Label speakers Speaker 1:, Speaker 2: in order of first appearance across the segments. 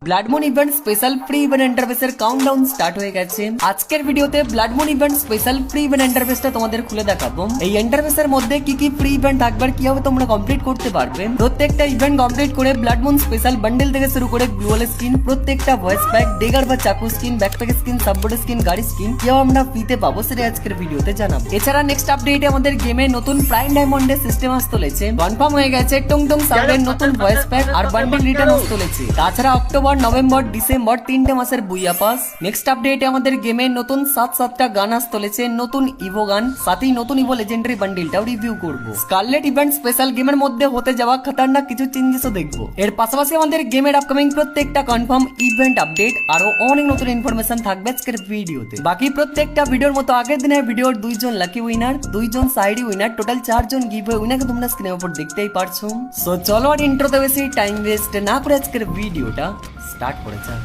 Speaker 1: Blood moon event special free event ইন্টারফেসের countdown start হয়ে গেছে। আজকের ভিডিওতে blood moon event special free event ইন্টারফেসটা তোমাদের খুলে দেখাবো। এই ইন্টারফেসের মধ্যে কি কি ফ্রি ইভেন্ট থাকবে আর কিভাবে তোমরা কমপ্লিট করতে পারবে। প্রত্যেকটা ইভেন্ট কমপ্লিট করে ব্লাড মুন স্পেশাল বান্ডেল থেকে শুরু করে গ্লোয়াল স্কিন, প্রত্যেকটা ভয়েস প্যাক, ডেগার বা চাকু skin, backpack skin, subboard skin, গাড়ি স্কিন কিভাবে আমরা ফ্রিতে পাবো সেটা আজকের ভিডিওতে জানাবো। এছাড়া নেক্সট আপডেটে আমাদের গেমে নতুন প্রাইম ডায়মন্ডের সিস্টেম আসতে চলেছে। কনফার্ম হয়ে গেছে টং টং সাউন্ডের নতুন ভয়েস প্যাক আর বান্ডেল রিটার্ন আসতে চলেছে। তাছাড়া অক্টোবর, নভেম্বর, ডিসেম্বর 3টে মাসের বুইয়া পাস। নেক্সট আপডেটে আমাদের গেমে নতুন 7টা গান আসতে চলেছে, নতুন ইভো গান, সাথেই নতুন ইভো লেজেন্ডারি বান্ডেলটাও রিভিউ করব। স্কারলেট ইভেন্ট স্পেশাল গেমের মধ্যে হতে যাওয়া খতরনাক কিছু চেঞ্জেসও দেখবো। এর পাশাপাশি আমাদের গেমের আপকামিং প্রত্যেকটা কনফার্ম ইভেন্ট আপডেট আরো অনেক নতুন ইনফরমেশন থাকবে আজকের ভিডিওতে। বাকি প্রত্যেকটা ভিডিওর মতো আগের দিনের ভিডিওর 2জন লাকি উইনার, 2জন সাইডি উইনার, টোটাল 4জন গিভওয়ে উইনারকে তোমরা স্ক্রিনের উপর দেখতেই পারছো। সো চলো আর ইন্ট্রোতে বেশি টাইম ওয়েস্ট না করে আজকের ভিডিওটা স্টার্ট করে যাক।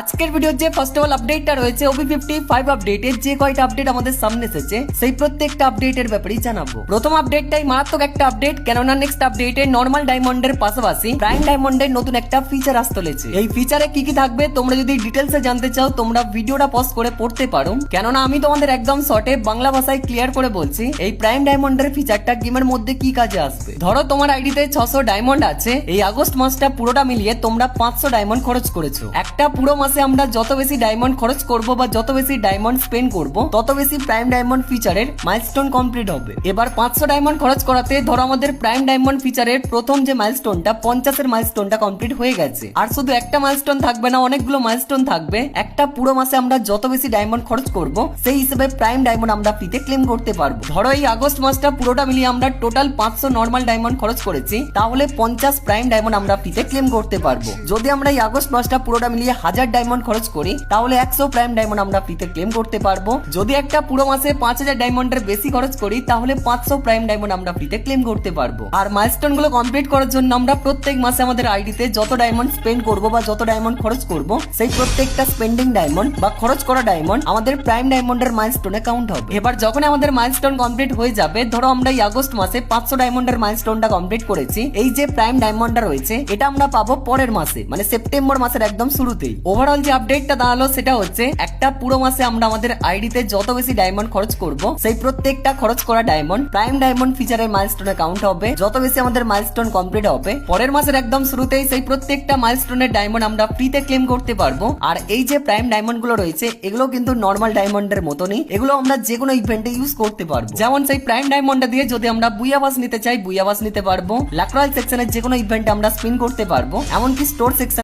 Speaker 1: আজকের ভিডিওর যে ফার্স্ট অফ অল আপডেটটা রয়েছে OB55 আপডেটের যে কয়টা আপডেট আমাদের সামনে এসেছে সেই প্রত্যেকটা আপডেটের ব্যাপারেই জানাবো। প্রথম আপডেটটাই মারাত্মক একটা আপডেট, কেননা নেক্সট আপডেটে নরমাল ডায়মন্ডের পাশাপাশি প্রাইম ডায়মন্ডের নতুন একটা ফিচার আসতে চলেছে। এই ফিচারে কি কি থাকবে তোমরা যদি ডিটেলসে জানতে চাও তোমরা ভিডিওটা পজ করে পড়তে পারো, কেননা আমি তোমাদের একদম শর্টে বাংলা ভাষায় ক্লিয়ার করে বলছি এই প্রাইম ডায়মন্ডের ফিচারটা গেমের মধ্যে কি কাজে আসবে। ধরো তোমার আইডিতে 600 ডায়মন্ড আছে, এই আগস্ট মাসটা পুরোটা মিলিয়ে তোমরা 500 ডায়মন্ড খরচ করেছো। একটা পুরো মাসে আমরা যত বেশি ডায়মন্ড খরচ করব বা যত বেশি ডায়মন্ড স্পেন্ড করব তত বেশি প্রাইম ডায়মন্ড ফিচারের মাইলস্টোন কমপ্লিট হবে। এবার 500 ডায়মন্ড খরচ করাতে ধরো আমাদের প্রাইম ডায়মন্ড ফিচারের প্রথম যে মাইলস্টোনটা 50 মাইলস্টোনটা কমপ্লিট হয়ে গেছে। আর শুধু একটা মাইলস্টোন থাকবে না, অনেকগুলো মাইলস্টোন থাকবে। একটা পুরো মাসে আমরা যত বেশি ডায়মন্ড খরচ করব সেই হিসেবে প্রাইম ডায়মন্ড আমরা ফ্রিতে ক্লেম করতে পারবো। ধরো এই আগস্ট মাসটা পুরোটা মিলিয়ে আমরা টোটাল 500 নর্মাল ডায়মন্ড খরচ করেছি, তাহলে 50 প্রাইম ডায়মন্ড আমরা ফ্রিতে ক্লেম করতে পারবো। যদি আমরা এই আগস্ট মাসটা পুরোটা মিলিয়ে 1000 ডায়মন্ড খরচ করি তাহলে 100 প্রাইম ডায়মন্ড আমরা ফ্রিতে ক্লেম করতে পারবো। যদি একটা পুরো মাসে 5000 ডায়মন্ডের বেশি খরচ করি তাহলে 500 প্রাইম ডায়মন্ড আমরা ফ্রিতে ক্লেম করতে পারবো। আর মাইলস্টোন গুলো কমপ্লিট করার জন্য আমরা প্রত্যেক মাসে আমাদের আইডিতে যত ডায়মন্ড স্পেন্ড করব বা যত ডায়মন্ড খরচ করব সেই প্রত্যেকটা স্পেন্ডিং ডায়মন্ড বা খরচ করা ডায়মন্ড আমাদের প্রাইম ডায়মন্ডের মাইলস্টোনে কাউন্ট হবে। এবার যখন আমাদের মাইলস্টোন কমপ্লিট হয়ে যাবে, ধরো আমরা এই আগস্ট মাসে 500 ডায়মন্ডের মাইলস্টোনটা কমপ্লিট করেছি, এই যে প্রাইম ডায়মন্ডটা রয়েছে এটা আমরা পাবো পরের মাসে, মানে সেপ্টেম্বর মাসের একদম শুরুতেই। ওভারঅল যে আপডেটটা দাঁড়ালো সেটা হচ্ছে একটা পুরো মাসে আমরা আমাদের আইডিতে যত বেশি ডায়মন্ড খরচ করব সেই প্রত্যেকটা খরচ করা ডায়মন্ড প্রাইম ডায়মন্ড ফিচারের মাইলস্টোনে কাউন্ট হবে। যত বেশি আমাদের মাইলস্টোন কমপ্লিট হবে পরের মাসের একদম শুরুতেই সেই প্রত্যেকটা মাইলস্টোনের ডায়মন্ড আমরা ফ্রিতে ক্লেম করতে পারবো। আর এই যে প্রাইম ডায়মন্ড গুলো রয়েছে এগুলো কিন্তু নর্মাল ডায়মন্ডের মতনই, এগুলো আমরা যে কোনো ইভেন্টে ইউজ করতে পারবো। যেমন সেই প্রাইম ডায়মন্ডটা দিয়ে যদি আমরা বুইয়াবাস নিতে চাই বুইয়াবাস নিতে পারবো, লাক রয়্যাল সেকশনের যে কোনো ইভেন্টে আমরা স্পিন করতে পারবো, এমনকি স্টোর সেকশন